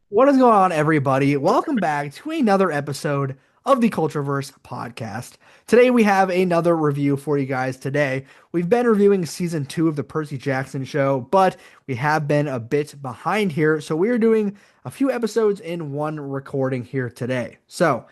What is going on, everybody? Welcome back to another episode of the CultureVerse podcast. Today, we have another review for you guys. Today, we've been reviewing season two of the Percy Jackson show, but we have been a bit behind here. So, we are doing a few episodes in one recording here today. So,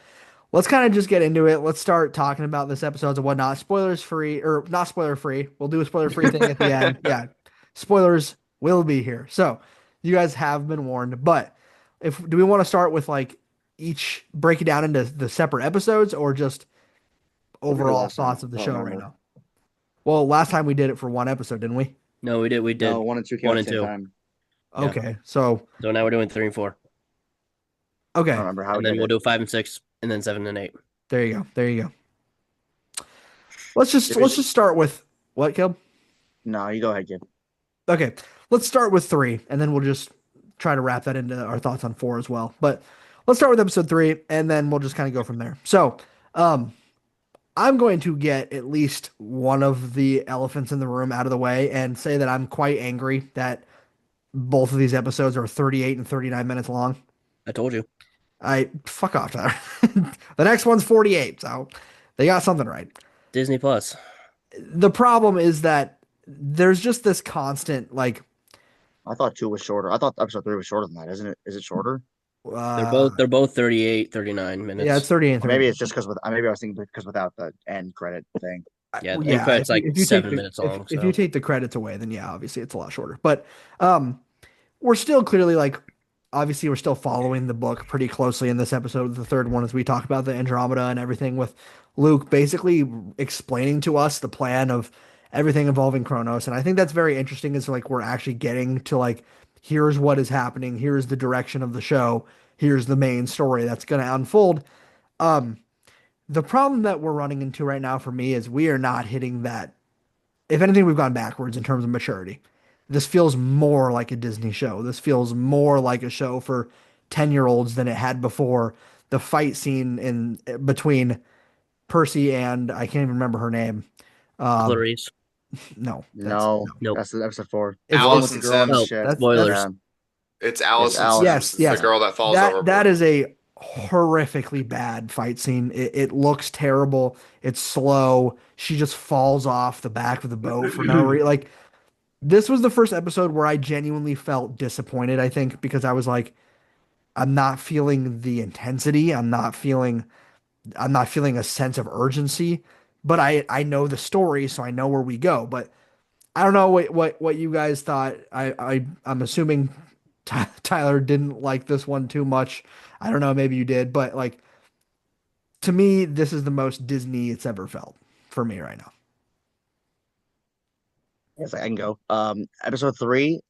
let's kind of just get into it. Let's start talking about this episodes and whatnot. Spoilers free, or not spoiler free. We'll do a spoiler free thing at the end. Yeah, spoilers will be here. So, you guys have been warned, but if do we want to start with like each break it down into the separate episodes or just What did we do overall last time? thoughts of the I don't show right remember. now? Well, last time we did it for one episode, didn't we? No, we did. We No, did one and two came out one at and the same two. time. Yeah. Okay. So, So now we're doing three and four, I don't okay. remember how we and then did we'll it. do five and six, and then seven and eight. There you go. There you go. Let's just Did we? let's just start with what, Kib? No, you go ahead, kid. Okay. Let's start with 3 and then we'll just try to wrap that into our thoughts on 4 as well. But let's start with episode 3 and then we'll just kind of go from there. So, um I'm going to get at least one of the elephants in the room out of the way and say that I'm quite angry that both of these episodes are 38 and 39 minutes long. I told you. I fuck off, Tyler. The next one's 48, so they got something right. Disney Plus. The problem is that there's just this constant like I thought two was shorter. I thought episode three was shorter than that, isn't it? Is it shorter? They're uh both they're both 38, 39 yeah, it's minutes. 38 and Or maybe 39. it's just because with maybe I was thinking because without the end credit thing. Yeah, Well, the end yeah, credit's like if you take 7 minutes if long. if you So take the credits away, then yeah, obviously it's a lot shorter. But um we're still clearly like obviously we're still following the book pretty closely in this episode. The third one as we talk about the Andromeda and everything with Luke basically explaining to us the plan of everything involving Kronos. And I think that's very interesting is like we're actually getting to like here's what is happening, here's the direction of the show, here's the main story that's going to unfold. Um the problem that we're running into right now for me is we are not hitting that. If anything, we've gone backwards in terms of maturity. This feels more like a Disney show. This feels more like a show for 10-year-olds than it had before. The fight scene in between Percy and I can't even remember her name. Um, Clarice. no, that's No, no. Nope. that's the episode four. It's The one with it's the Allison girl and the Oh, Sims. shit. that's spoilers. Yeah, It's it's Allison Allison. yes, Sims, the yes. girl that falls That overboard. is a horrifically bad fight scene. It looks terrible. It's slow. She just falls off the back of the boat for no reason. Like this was the first episode where I genuinely felt disappointed, I think, because I was like, I'm not feeling the intensity. I'm not feeling a sense of urgency, but I know the story, so I know where we go. But I don't know what you guys thought. I'm assuming Tyler didn't like this one too much. I don't know, maybe you did, but like to me, this is the most Disney it's ever felt for me right now. Yes, I can go. Episode three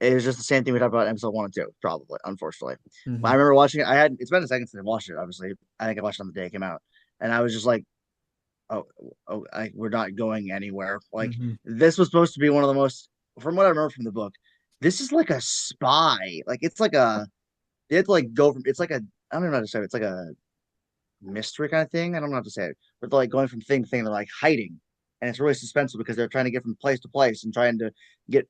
is just the same thing we talked about in episode one and two, probably, unfortunately. But I Hmm. remember watching it. It's been a second since I watched it, obviously. I think I watched it on the day it came out. And I was just like, oh, we're not going anywhere. Like Hmm. this was supposed to be one of the most, from what I remember from the book, this is like a spy. Like it's like a, they have to like go from, it's like a, I don't even know how to say it. It's like a mystery kind of thing. I don't know how to say it, but they're like going from thing to thing. They're like hiding, and it's really suspenseful because they're trying to get from place to place and trying to get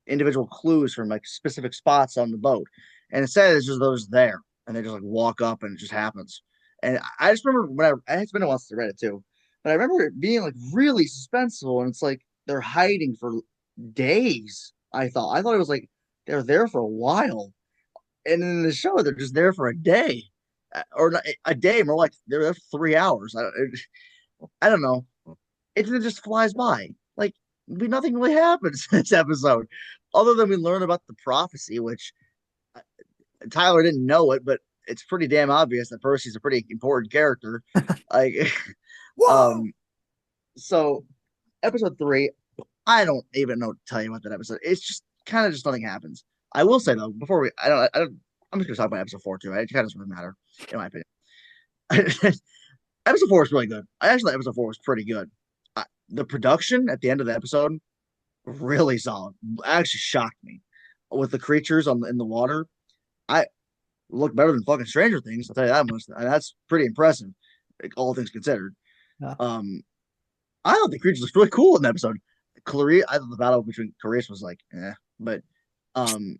individual clues from like specific spots on the boat. And instead, it's just those there, and they just like walk up, and it just happens. And I just remember when it's been a while since I read it too, but I remember it being like really suspenseful, and it's like they're hiding for days. I thought it was like they're there for a while, and in the show they're just there for a day, or not, a day more like they're there for 3 hours. I don't know. It just flies by. Like nothing really happens in this episode, other than we learn about the prophecy, which uh, Tyler didn't know it, but it's pretty damn obvious that Percy's a pretty important character. Like, Whoa! um, so episode three, I don't even know what to tell you about that episode. It's just kind of just nothing happens. I will say though, before we, I don't, I'm just gonna talk about episode four too. Right? It kind of doesn't really matter, in my opinion. Episode four is really good. I actually episode four was pretty good. The production at the end of the episode really solid. Actually shocked me with the creatures on in the water. I look better than fucking Stranger Things. I'll tell you that much. That's pretty impressive, like, all things considered. Yeah. Um, I thought the creatures looked really cool in the episode. Clarice, I thought the battle between Clarice was like, but um,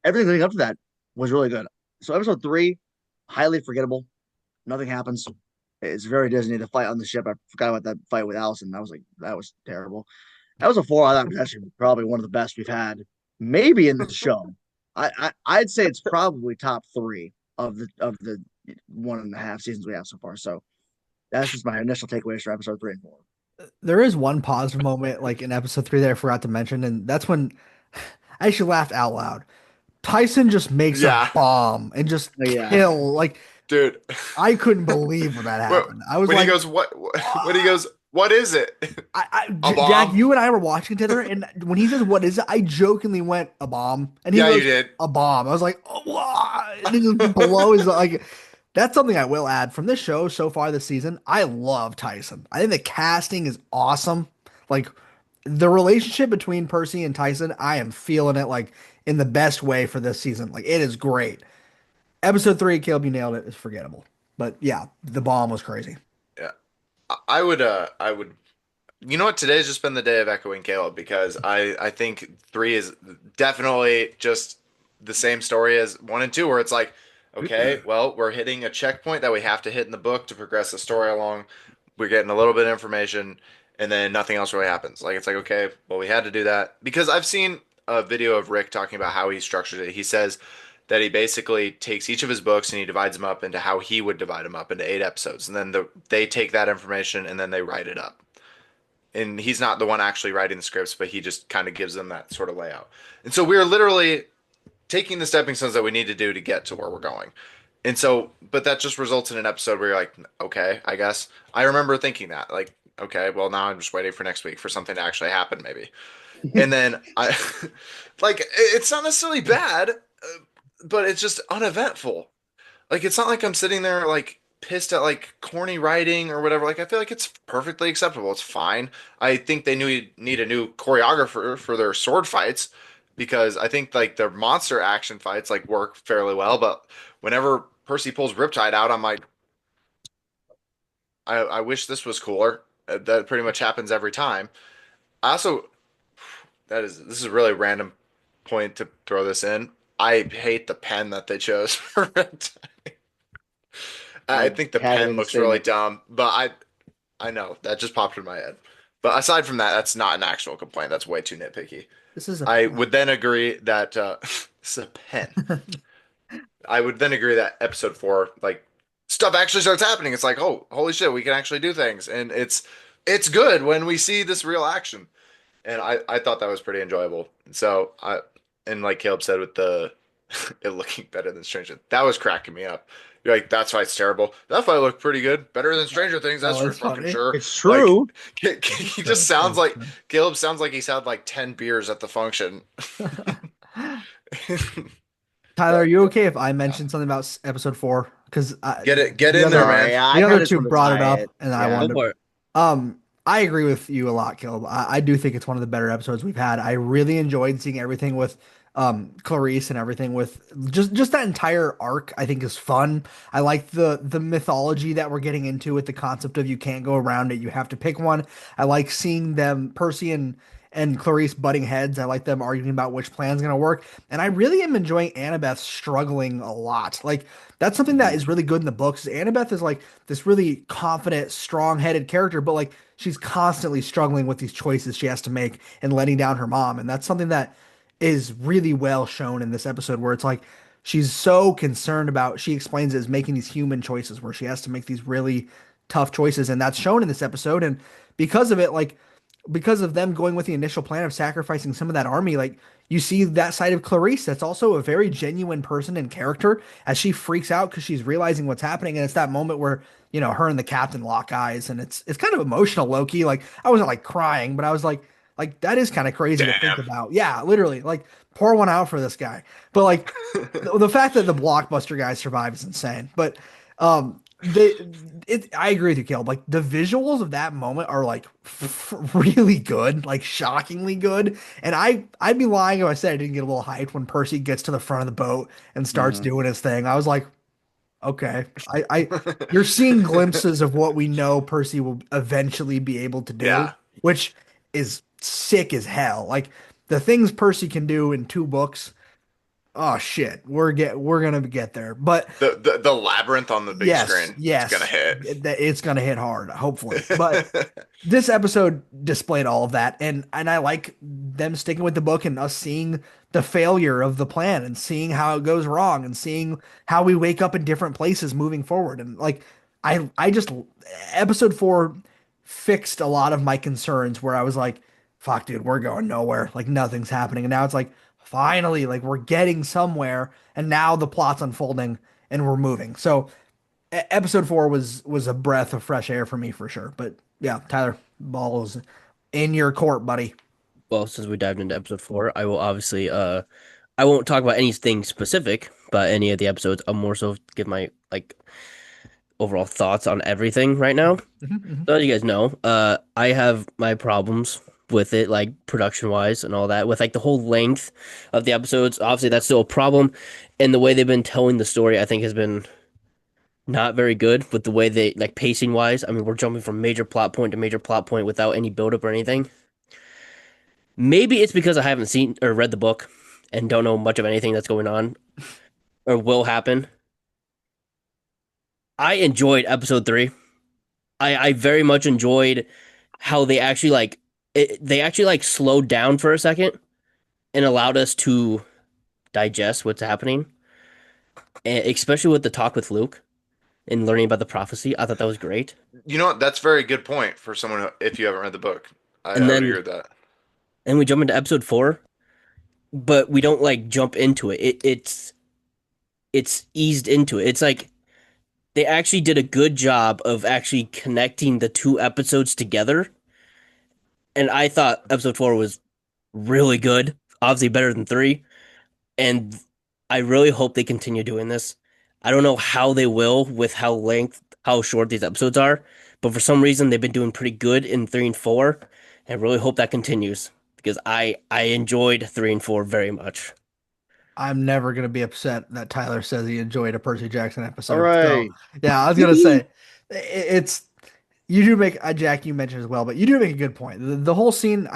everything leading up to that was really good. So episode three, highly forgettable. Nothing happens. It's very Disney. The fight on the ship, I forgot about that fight with Allison. That was terrible. Episode four, I thought was actually probably one of the best we've had, maybe in the show. I'd say it's probably top three of the 1.5 seasons we have so far. So that's just my initial takeaways for episode three and four. There is one positive moment, like in episode three, that I forgot to mention, and that's when I actually laughed out loud. Tyson just makes a Yeah, bomb and just Yeah, kill. Like dude. I couldn't believe when that When happened. I was when he like, goes, what? When he "Ah." goes, what is it? A Jack, bomb? you and I were watching together, and when he says, "What is it?" I jokingly went, "A bomb," and he Yeah, you goes, did. "A bomb." I was like, "Oh, wow." And he just blows like. That's something I will add from this show so far this season. I love Tyson. I think the casting is awesome. Like the relationship between Percy and Tyson, I am feeling it like in the best way for this season. Like it is great. Episode three, Caleb, you nailed it. It's forgettable. But yeah, the bomb was crazy. Yeah, I would. You know what? Today's just been the day of echoing Caleb because I think three is definitely just the same story as one and two, where it's like, okay, well, we're hitting a checkpoint that we have to hit in the book to progress the story along. We're getting a little bit of information, and then nothing else really happens. Like it's like, okay, well, we had to do that because I've seen a video of Rick talking about how he structured it. He says that he basically takes each of his books and he divides them up into how he would divide them up into 8 episodes, and then they take that information and then they write it up, and he's not the one actually writing the scripts, but he just kind of gives them that sort of layout. And so we're literally taking the stepping stones that we need to do to get to where we're going. And so, but that just results in an episode where you're like, okay, I guess. I remember thinking that, like, okay, well, now I'm just waiting for next week for something to actually happen, maybe. And then I, like, it's not necessarily bad, but it's just uneventful. Like it's not like I'm sitting there like pissed at like corny writing or whatever. Like I feel like it's perfectly acceptable. It's fine. I think they need a new choreographer for their sword fights because I think like their monster action fights like work fairly well. But whenever Percy pulls Riptide out, I'm like, I wish this was cooler. That pretty much happens every time. I also this is a really random point to throw this in. I hate the pen that they chose for Riptide. I I think the had it pen in the looks really statement. dumb, but I know that just popped in my head. But aside from that, that's not an actual complaint. That's way too nitpicky. This is a I pen. would then agree that this is a pen. I would then agree that episode four, like stuff actually starts happening. It's like, oh, holy shit, we can actually do things, and it's good when we see this real action. And I thought that was pretty enjoyable. So I and like Caleb said with the it looking better than Stranger, that was cracking me up. You're like, that's why it's terrible. That fight looked pretty good, better than Stranger Things. That's Oh, for it's fucking funny. sure. It's Like, true. he True. just sounds It's like true. Caleb sounds like he's had like 10 beers at the function. Tyler, are But you okay if I yeah, mention something about episode four? Because get the in there, other man. Sorry, I the kind other of just two want to brought it tie up, it. and I Yeah. Go wanted for it. I agree with you a lot, Caleb. I do think it's one of the better episodes we've had. I really enjoyed seeing everything with Clarice and everything with just that entire arc. I think is fun. I like the mythology that we're getting into with the concept of you can't go around it. You have to pick one. I like seeing them, Percy and Clarice butting heads. I like them arguing about which plan's gonna work. And I really am enjoying Annabeth struggling a lot. Like that's something that Mhm. is really good in the books. Annabeth is like this really confident, strong-headed character, but like she's constantly struggling with these choices she has to make and letting down her mom. And that's something that is really well shown in this episode where it's like she's so concerned about, she explains it as making these human choices where she has to make these really tough choices. And that's shown in this episode. And because of it, like because of them going with the initial plan of sacrificing some of that army, like you see that side of Clarice that's also a very genuine person and character as she freaks out because she's realizing what's happening. And it's that moment where, you know, her and the captain lock eyes and it's kind of emotional, low key. Like I wasn't like crying, but I was like that is kind of crazy to think Damn. about. Yeah, literally. Like pour one out for this guy. But like the fact that the blockbuster guy survived is insane. But they I agree with you, Caleb. Like the visuals of that moment are like really good, like shockingly good. And I'd be lying if I said I didn't get a little hyped when Percy gets to the front of the boat and starts Mhm. doing his thing. I was like, okay, you're seeing glimpses of what we know Percy will eventually be able to do, Yeah. which is sick as hell. Like the things Percy can do in two books, oh shit, we're gonna get there. But The labyrinth on the big yes, screen, it's gonna yes, hit. it's gonna hit hard, hopefully. But this episode displayed all of that, and I like them sticking with the book and us seeing the failure of the plan and seeing how it goes wrong and seeing how we wake up in different places moving forward. And like I just episode 4 fixed a lot of my concerns where I was like, fuck, dude, we're going nowhere. Like nothing's happening. And now it's like, finally, like we're getting somewhere, and now the plot's unfolding and we're moving. So episode 4 was a breath of fresh air for me for sure. But yeah, Tyler, ball is in your court, buddy. Well, since we dived into episode 4, I will obviously I won't talk about anything specific about any of the episodes. I'll more so give my like overall thoughts on everything right now. Mhm. So as you guys know, I have my problems with it, like production wise and all that, with like the whole length of the episodes. Obviously, that's still a problem, and the way they've been telling the story, I think, has been not very good with the way they like pacing wise. I mean, we're jumping from major plot point to major plot point without any build up or anything. Maybe it's because I haven't seen or read the book and don't know much of anything that's going on or will happen. I enjoyed episode 3. I very much enjoyed how they actually they actually like slowed down for a second and allowed us to digest what's happening, and especially with the talk with Luke and learning about the prophecy. I thought that was great. You know what? That's a very good point for someone if you haven't read the book. And I would agree then with that. we jump into episode 4, but we don't like jump into it. It's eased into it. It's like they actually did a good job of actually connecting the two episodes together. And I thought episode 4 was really good, obviously better than 3. And I really hope they continue doing this. I don't know how they will with how short these episodes are, but for some reason they've been doing pretty good in 3 and 4, and I really hope that continues because I enjoyed 3 and 4 very much. I'm never gonna be upset that Tyler says he enjoyed a Percy Jackson All episode. So right. yeah, I was gonna say it's you do make Jack, you mentioned as well, but you do make a good point. The whole scene,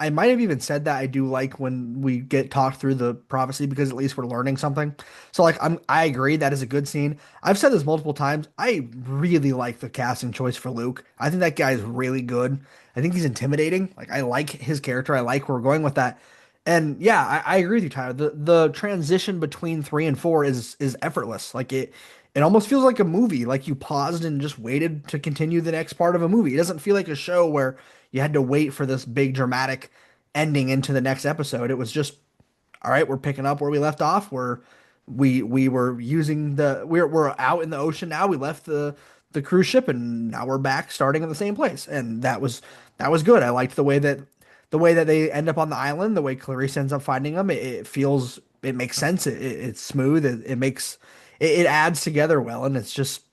I might have even said that I do like when we get talked through the prophecy because at least we're learning something. So like I agree that is a good scene. I've said this multiple times. I really like the casting choice for Luke. I think that guy is really good. I think he's intimidating. Like I like his character. I like where we're going with that. And yeah, I agree with you, Tyler. The transition between 3 and 4 is effortless. Like it almost feels like a movie, like you paused and just waited to continue the next part of a movie. It doesn't feel like a show where you had to wait for this big dramatic ending into the next episode. It was just, all right, we're picking up where we left off. We were using we're out in the ocean now. We left the cruise ship and now we're back starting at the same place. And that was good. I liked the way that they end up on the island, the way Clarice ends up finding them. It makes sense. It's smooth. It adds together well, and it's just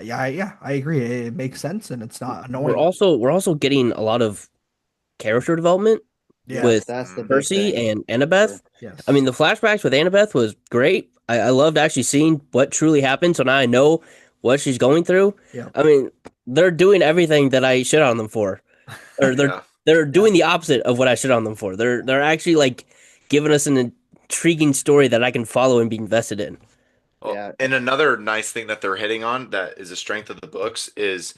yeah, I agree. It makes sense, and it's not annoying. We're also getting a lot of character development Yes, Yes, with that's the Mhm. big Percy thing. and Sure. Annabeth. I yes. mean, the flashbacks with Annabeth was great. I loved actually seeing what truly happened. So now I know what she's going through. Yeah, I mean, they're doing everything that I shit on them for, or Yeah. they're yeah. doing the opposite of what I shit on them for. They're actually like giving us an intriguing story that I can follow and be invested in. Well, Yeah. and another nice thing that they're hitting on that is a strength of the books is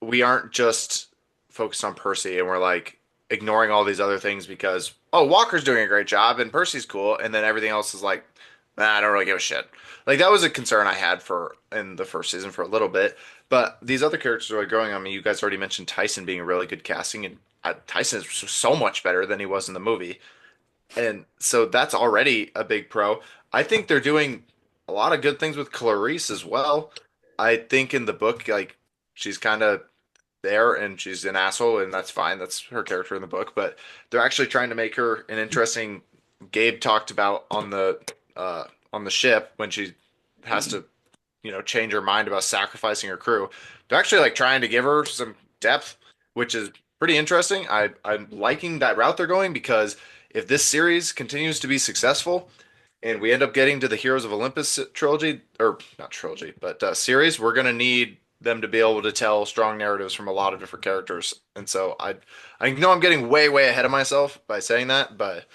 we aren't just focused on Percy and we're like ignoring all these other things because Walker's doing a great job and Percy's cool and then everything else is like I don't really give a shit. Like that was a concern I had for in the first season for a little bit, but these other characters are really growing on me. You guys already mentioned Tyson being a really good casting and Tyson is so much better than he was in the movie. And so that's already a big pro. I think they're doing a lot of good things with Clarice as well. I think in the book, like she's kind of there and she's an asshole, and that's fine. That's her character in the book. But they're actually trying to make her an interesting. Gabe talked about on the ship when she has to change her mind about sacrificing her crew. They're actually like trying to give her some depth, which is pretty interesting. I'm liking that route they're going because if this series continues to be successful and we end up getting to the Heroes of Olympus trilogy, or not trilogy, but series, we're gonna need them to be able to tell strong narratives from a lot of different characters. And so I know I'm getting way ahead of myself by saying that, but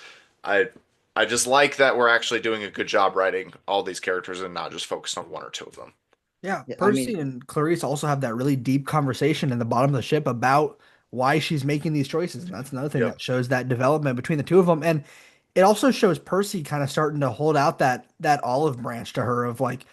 I I just like that we're actually doing a good job writing all these characters and not just focused on one or two of them. Yeah, Yeah, I Percy mean, and Clarice also have that really deep conversation in the bottom of the ship about why she's making these choices. And that's another thing Yep. that shows that development between the two of them. And it also shows Percy kind of starting to hold out that olive branch to her of like,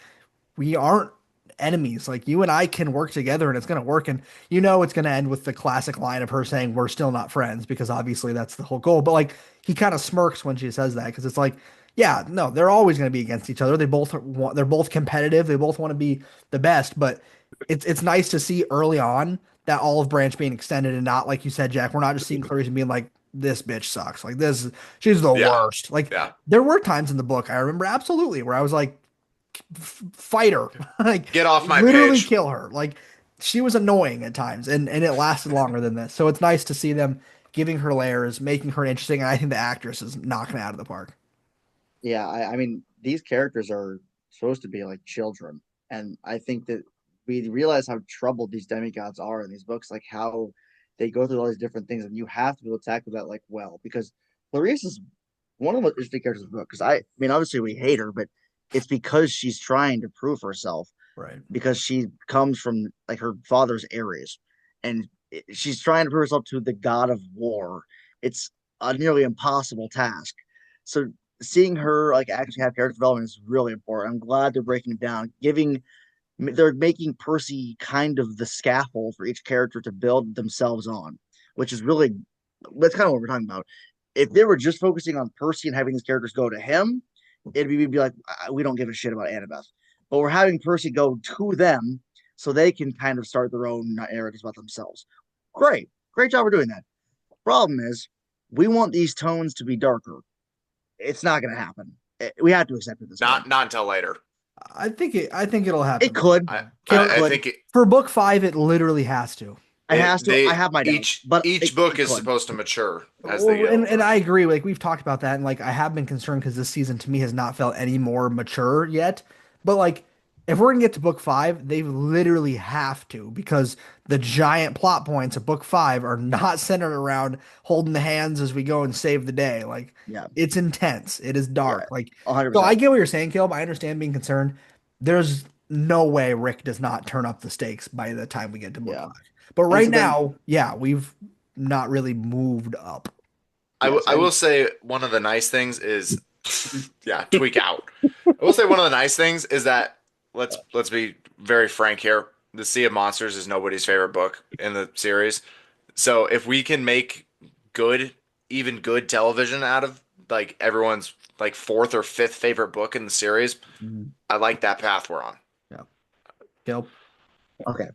we aren't enemies. Like you and I can work together and it's going to work. And it's going to end with the classic line of her saying, we're still not friends, because obviously that's the whole goal. But like he kind of smirks when she says that because it's like, yeah, no, they're always going to be against each other. They're both competitive. They both want to be the best. But it's nice to see early on that olive branch being extended and not, like you said, Jack, we're not just seeing Clarice and being like, this bitch sucks. Like she's the Yeah. worst. Like Yeah. there were times in the book I remember absolutely where I was like, fight her, like Get off my literally page. kill her. Like she was annoying at times, and it lasted longer than this. So it's nice to see them giving her layers, making her interesting. And I think the actress is knocking it out of the park. yeah, I mean, these characters are supposed to be like children, and I think that we realize how troubled these demigods are in these books, like how they go through all these different things, and you have to be able to tackle that like well, because Clarice is one of the most interesting characters in the book. Because I mean, obviously we hate her, but it's because she's trying to prove herself, Right. because she comes from like her father's Ares, and she's trying to prove herself to the god of war. It's a nearly impossible task. So seeing her like actually have character development is really important. I'm glad they're breaking it down, giving they're making Percy kind of the scaffold for each character to build themselves on, which is really that's kind of what we're talking about. If they were just focusing on Percy and having these characters go to him, it'd be like we don't give a shit about Annabeth, but we're having Percy go to them so they can kind of start their own narratives about themselves. Great job for doing that. Problem is, we want these tones to be darker. It's not going to happen. We have to accept it this point. Not until later. I think it'll It happen. could. I It Caleb, I could. think for book 5, it literally has to. It has to. I they have my doubts, but each book it is could. supposed to mature as they Well, get and older. I agree. Like we've talked about that, and like I have been concerned because this season to me has not felt any more mature yet. But like, if we're gonna get to book 5, they literally have to, because the giant plot points of book 5 are not centered around holding the hands as we go and save the day. Like Yeah. it's intense. It is Yeah. dark. Like so, I 100%. get what you're saying, Caleb. I understand being concerned. There's no way Rick does not turn up the stakes by the time we get to book Yeah. 5. But And right so then, now, yeah, we've not really moved up. yes, I will and say one of the nice things is, yeah, tweak out. I will say one of the nice things is that let's be very frank here. The Sea of Monsters is nobody's favorite book in the series. So if we can make good, even good television out of like everyone's like fourth or fifth favorite book in the series, Mhm. I like that path we're on. Yeah. Caleb. okay.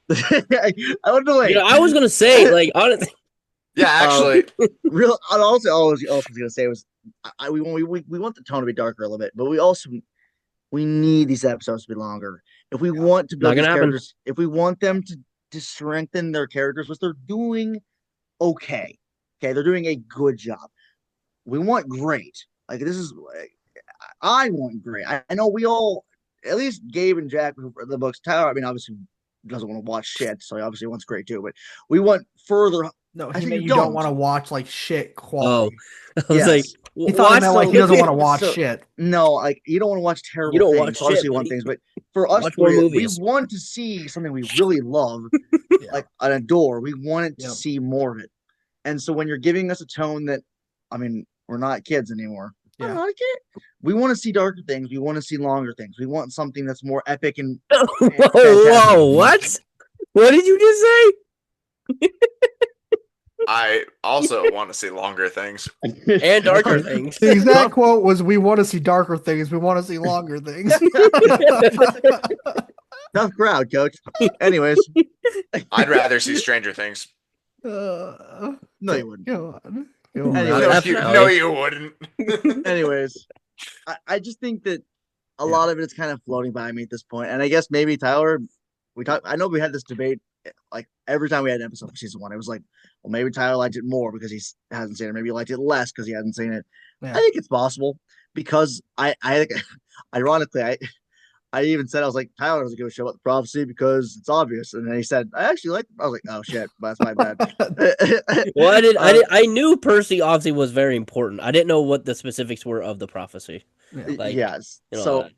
I don't know. You Wait. know, I was gonna say, like, honestly, Yeah, Um, actually, real. I also always else was gonna say was, we want the tone to be darker a little bit, but we need these episodes to be longer. If we Yeah. want to not build these gonna happen. characters, if we want them to strengthen their characters, which they're doing okay. Okay, they're doing a good job. We want great. Like this is, I want great. I know we all, at least Gabe and Jack, who read the books. Tyler, I mean, obviously doesn't want to watch shit, so he obviously wants great too. But we want further. No, I he say you meant you don't don't. want to watch like shit Oh, quality. I was like, Yes. He thought it watch meant the like he doesn't want to movie. watch So shit. no, like you don't want to watch You terrible don't things. watch So obviously, shit, you want buddy. things, but for us Watch more three, we movies. want to see something we really love, Yeah. like an adore. We wanted to Yep. see more of it. And so when you're giving us a tone that, I mean, we're not kids anymore. I'm Yeah. not a kid. We want to see darker things. We want to see longer things. We want something that's more epic and Whoa, fantastic. whoa, what? What did you just say? I also want to see longer things. And darker things. The exact quote was, "We want to see darker things. We want to see longer things." Tough crowd, coach. Anyways, I'd rather see Stranger Things. no, you wouldn't. Come on. Come on. Anyway, No, Not you, that no, finale. you wouldn't. anyways, I just think that a Yeah. lot of it is kind of floating by me at this point. And I guess maybe Tyler, we talked. I know we had this debate like every time we had an episode for season one. It was like, well, maybe Tyler liked it more because he hasn't seen it. Maybe he liked it less because he hasn't seen it. Yeah. I think it's possible because I ironically, I even said, I was like, Tyler doesn't give a shit about the prophecy because it's obvious. And then he said, I actually like, I was like, oh shit, that's my bad. Well, uh, I knew Percy obviously was very important. I didn't know what the specifics were of the prophecy. Yeah. Like, yes. you know, So,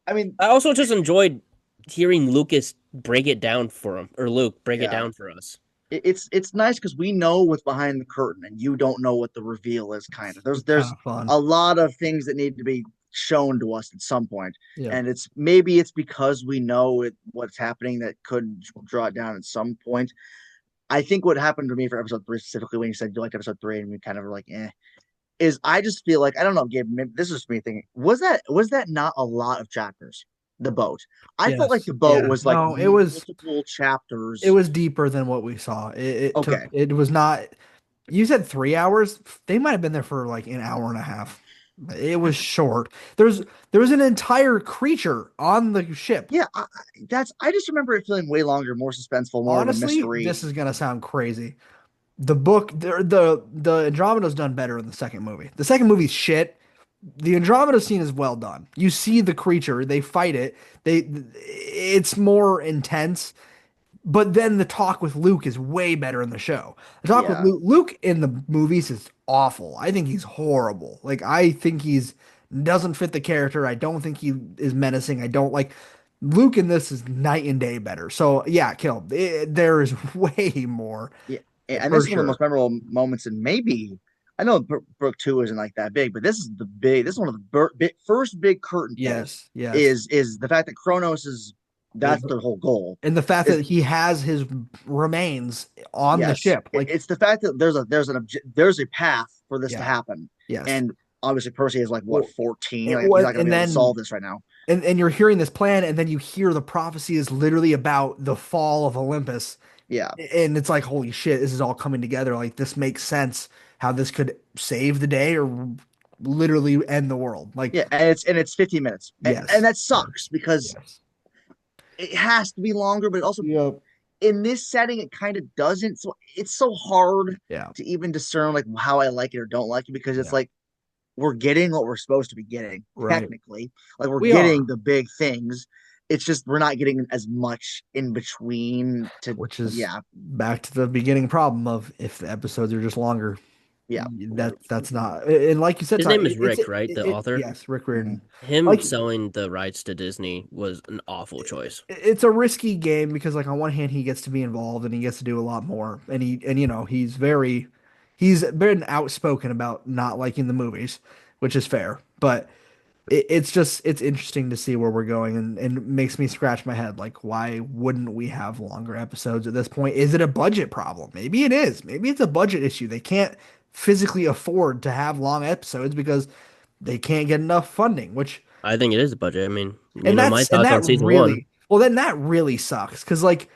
I mean, I also just enjoyed hearing Lucas break it down for him, or Luke break it yeah, down for us. it's nice because we know what's behind the curtain and you don't know what the reveal is, kind of. It's kind There's of fun. a lot of things that need to be shown to us at some point. Yeah. And it's maybe it's because we know what's happening that could draw it down at some point. I think what happened to me for episode three specifically when you said you liked episode three and we kind of were like, eh, is I just feel like I don't know, Gabe. Maybe this is me thinking. Was that not a lot of chapters? The boat. I felt like Yes. the boat Yeah. was like No, multiple it chapters. was deeper than what we saw. Okay. It was not, you said 3 hours. They might have been there for like an hour and a half. It was short. There was an entire creature on the ship. Yeah, I just remember it feeling way longer, more suspenseful, more of a Honestly, mystery. this is gonna sound crazy. The Andromeda's done better in the second movie. The second movie's shit. The Andromeda scene is well done. You see the creature, they fight it. It's more intense. But then the talk with Luke is way better in the show. The talk with Yeah, Luke in the movies is awful. I think he's horrible. Like I think he's doesn't fit the character. I don't think he is menacing. I don't like Luke in this is night and day better. So yeah, kill. There is way more yeah, and for this is one of the sure. most memorable moments. And maybe I know Brook Two isn't like that big, but this is the big. This is one of the first big curtain pulls. Yes, yes. Is the fact that Kronos is Is that's their whole goal. and the fact Is that he has his remains on the yes, ship, like it's the fact that there's a path for this to yeah, happen, yes. and obviously Percy is like what Well, 14. it Like he's was, not going to and be able to solve then this right now. and you're hearing this plan, and then you hear the prophecy is literally about the fall of Olympus, Yeah, and it's like, holy shit, this is all coming together. Like this makes sense how this could save the day or literally end the world. Like, yeah, and it's 15 minutes, and yes, that yes, sucks because yes. it has to be longer, but it also Yep. in this setting it kind of doesn't. So it's so hard Yeah, to even discern like how I like it or don't like it because it's yeah, like we're getting what we're supposed to be getting right. technically. Like we're We getting are, the big things. It's just we're not getting as much in between to which is yeah, back to the beginning problem of if the episodes are just longer, yeah. that's not. And like you said, His Ty, name is Rick, right? The author. yes, Rick Mhm. Riordan. Him Like selling the rights to Disney was an awful choice. it's a risky game because like on one hand he gets to be involved and he gets to do a lot more and you know he's been outspoken about not liking the movies, which is fair, but it's just it's interesting to see where we're going and it makes me scratch my head like why wouldn't we have longer episodes at this point? Is it a budget problem? Maybe it is. Maybe it's a budget issue. They can't physically afford to have long episodes because they can't get enough funding, which I think it is a budget. I mean, you and know, my that's and thoughts that on season one. really well then that really sucks because like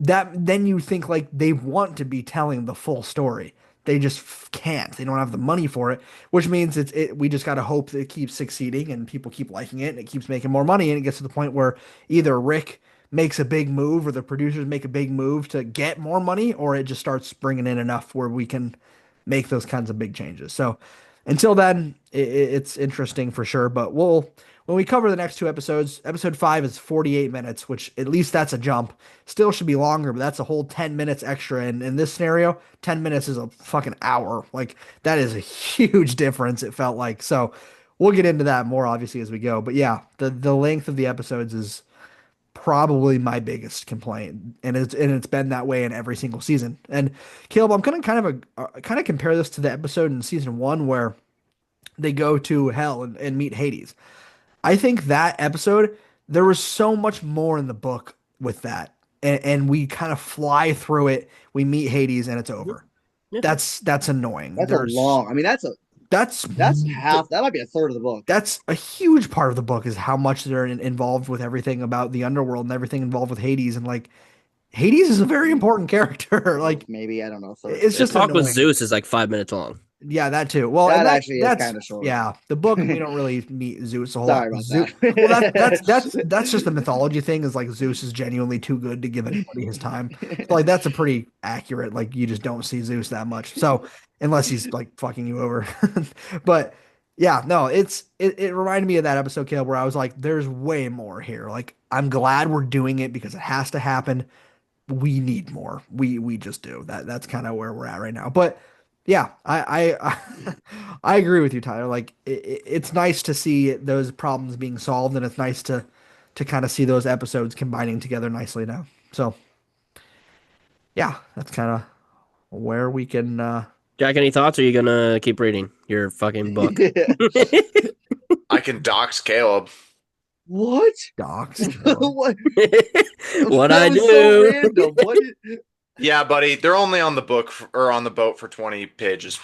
that then you think like they want to be telling the full story. They just can't. They don't have the money for it, which means we just got to hope that it keeps succeeding and people keep liking it and it keeps making more money and it gets to the point where either Rick makes a big move or the producers make a big move to get more money or it just starts bringing in enough where we can make those kinds of big changes. So until then, it's interesting for sure, but we'll when we cover the next two episodes, episode 5 is 48 minutes, which at least that's a jump. Still should be longer, but that's a whole 10 minutes extra. And in this scenario, 10 minutes is a fucking hour. Like, that is a huge difference, it felt like. So we'll get into that more, obviously, as we go. But yeah, the length of the episodes is probably my biggest complaint. And it's been that way in every single season. And Caleb, I'm gonna kind of compare this to the episode in season 1 where they go to hell and meet Hades. I think that episode, there was so much more in the book with that. And we kind of fly through it. We meet Hades and it's over. Yeah. That's annoying. That's a There's long. I mean, that's that's half. That might be a third of the book. that's a huge part of the book is how much they're involved with everything about the underworld and everything involved with Hades and like Hades is a very important character. Like Maybe I don't know. Third. it's The just talk with annoying. Zeus is like 5 minutes long. Yeah, that too. Well, and That actually is that's kind of short. yeah. The book we don't really meet Zeus a whole lot. Sorry about Zeus, well, that. that's just the mythology thing. Is like Zeus is genuinely too good to give anybody his time. So like that's a pretty accurate. Like you just don't see Zeus that much. So unless he's like fucking you over, but Yeah, no, it reminded me of that episode, Caleb, where I was like, there's way more here. Like, I'm glad we're doing it because it has to happen. We need more. We just do. That's kind of where we're at right now. But yeah, I agree with you, Tyler. Like it's nice to see those problems being solved, and it's nice to kind of see those episodes combining together nicely now. So yeah, that's kind of where we can Jack, any thoughts? Or are you gonna keep reading your fucking book? I can dox Caleb. What? dox Caleb. What? What That I was so do? random. What? Yeah, buddy. They're only on the book or on the boat for 20 pages.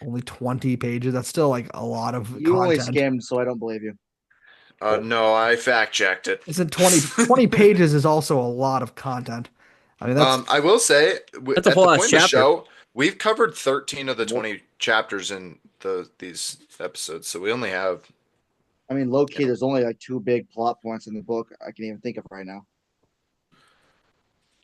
Only 20 pages. That's still like a lot of You only content. skimmed, so I don't believe you. No, I fact checked it. Isn't 20 pages is also a lot of content. I mean, that's I will say That's a at whole the ass point of the chapter. show, we've covered 13 of the What? 20 chapters in these episodes, so we only have. I mean, low key, there's only like two big plot points in the book I can even think of right now.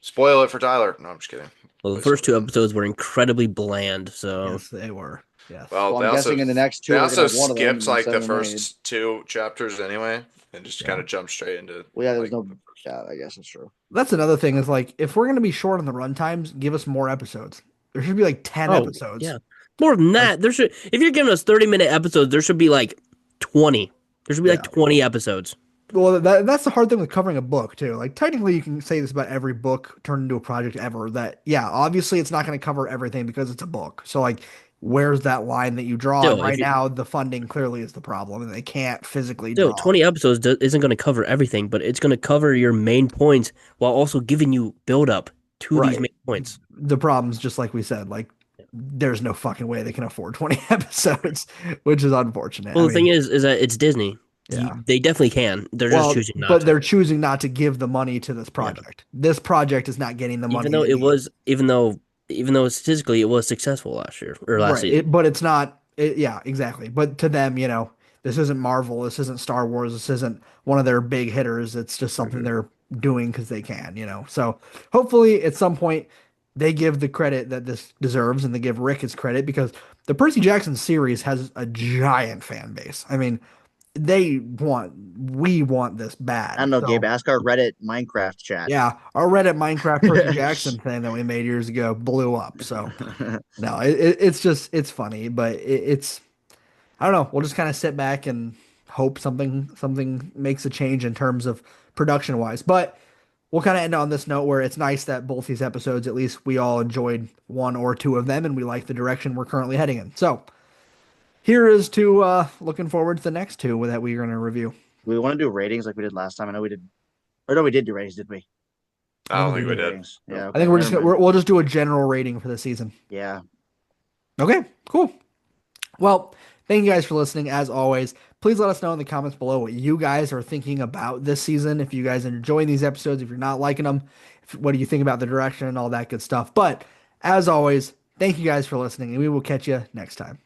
Spoil it for Tyler. No, I'm just kidding. Well, the first two episodes were incredibly bland, so yes, they were. Yes. Well, So I'm guessing in the next two, they we're also gonna have one of them skipped and like the seven remaining. first two chapters anyway, and just kind of jumped straight into. Well, yeah, there's like, no. Yeah, I guess it's true. That's another thing is like if we're gonna be short on the run times, give us more episodes. There should be like 10 oh episodes. yeah, more than Like, that. There should if you're giving us 30-minute episodes, there should be like 20. There should be like yeah. 20 episodes. Well, that's the hard thing with covering a book too. Like technically you can say this about every book turned into a project ever that yeah, obviously it's not going to cover everything because it's a book. So like where's that line that you draw? And Still, if right you now the funding clearly is the problem and they can't physically still draw. 20 episodes isn't going to cover everything, but it's going to cover your main points while also giving you build up to these Right. main points. The problem's just like we said, like there's no fucking way they can afford 20 episodes, which is unfortunate. Well, I the thing mean, is that it's Disney. yeah. They definitely can. They're just Well, choosing not but to. they're choosing not to give the money to this Yeah. project. This project is not getting the Even money though it it needs. was, even though statistically it was successful last year or last Right. season. But it's not. Yeah, exactly. But to them, this isn't Marvel. This isn't Star Wars. This isn't one of their big hitters. It's just something they're doing because they can. So hopefully at some point they give the credit that this deserves and they give Rick his credit because the Percy Jackson series has a giant fan base. I mean, we want this I bad. don't know, Gabe. So Ask our Reddit Minecraft chat. yeah, our Reddit Minecraft Percy Jackson thing that we made years ago blew up. So no, it's just it's funny, but it's I don't know. We'll just kind of sit back and hope something makes a change in terms of production wise. But we'll kind of end on this note where it's nice that both these episodes, at least we all enjoyed one or two of them, and we like the direction we're currently heading in. So here is to looking forward to the next two that we're going to review. We want to do ratings like we did last time. I know we did. Or no, we did do ratings, did we? I I don't don't think think we we did. did. Ratings. Yeah. I Okay. think we're just Never mind. we'll just do a general rating for the season. Yeah. Okay, cool. Well, thank you guys for listening. As always, please let us know in the comments below what you guys are thinking about this season. If you guys are enjoying these episodes, if you're not liking them, what do you think about the direction and all that good stuff. But as always, thank you guys for listening, and we will catch you next time.